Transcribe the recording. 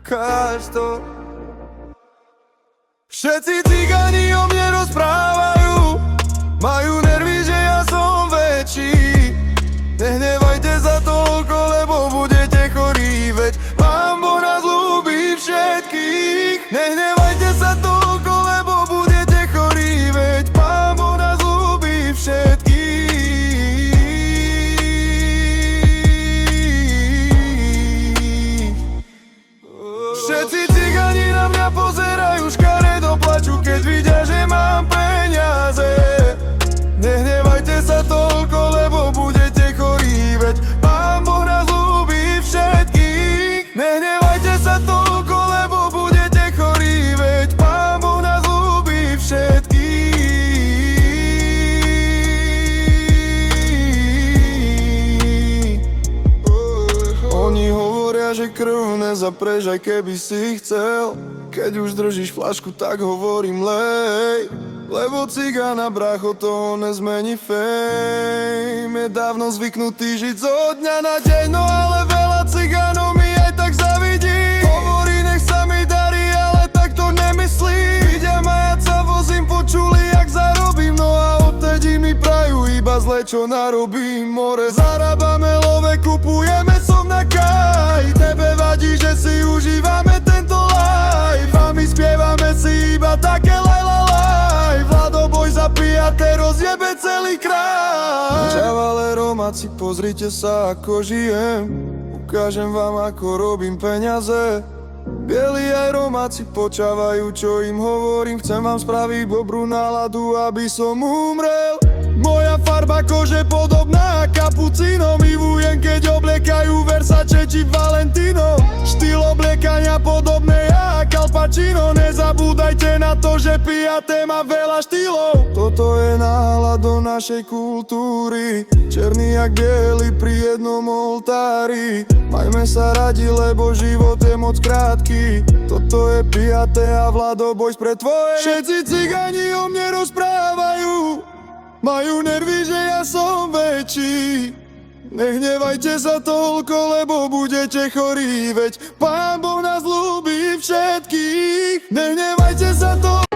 ukáž to. Všetci cigáni o mne rozprávajú, majú nervy, že ja som väčší. Nehnevajte za toľko, lebo budete chorí, veď Pán Boh nás ľúbi všetkých. Nehnevajte sa toľko, lebo budete chorí, veď Pán Boh nás ľúbi všetkých. Všetci cigáni na mňa pozerajú škaredo, plačú, keď vidia, že mám peniaze. Nehnevajte sa toľko, lebo budete chorí, veď Pán Boh nás ľúbi všetkých. Nehnevajte sa toľko, lebo budete chorí, veď Pán Boh nás ľúbi všetkých. Oni hovoria, že krv nezapreš, aj keby si chcel. Keď už držíš flašku, tak hovorím lej, lebo cigána brácho toho nezmení fame. Je dávno zvyknutý žiť zo dňa na deň, no ale veľa cigánov mi aj tak zavidí. Hovorí, nech sa mi darí, ale tak to nemyslí. Vidia ma, ja sa vozím, počuli, jak zarobím, no a odtedy mi prajú iba zle, čo narobím. More zarábame, love kupujeme som na kaj. Tebe vadí, že si užívame tento life, a my spievame si iba také lajlalaj. Vladoboj zapíjate, rozjebe celý kraj. Čavale romáci, pozrite sa, ako žijem. Ukážem vám, ako robím peniaze. Bieli aj romáci počávajú, čo im hovorím. Chcem vám spraviť dobrú náladu, aby som umrel. Moja farba kože podobná kapucíno. Milujem, keď obliekajú Versace či Valentino. Štýl obliekania podobné jak Al Pacino. Nezabúdajte na to, že pijate má veľa štýlov. Toto je náhľad do našej kultúry. Černý jak biely pri jednom oltári. Majme sa radi, lebo život je moc krátky. Toto je pijaté a Vladoboj spred tvoje. Všetci cigáni o mne rozprávajú, majú nervy, že ja som väčší. Nehnevajte sa toľko, lebo budete chorí, veď Pán Boh nás ľúbi všetkých. Nehnevajte sa toľko.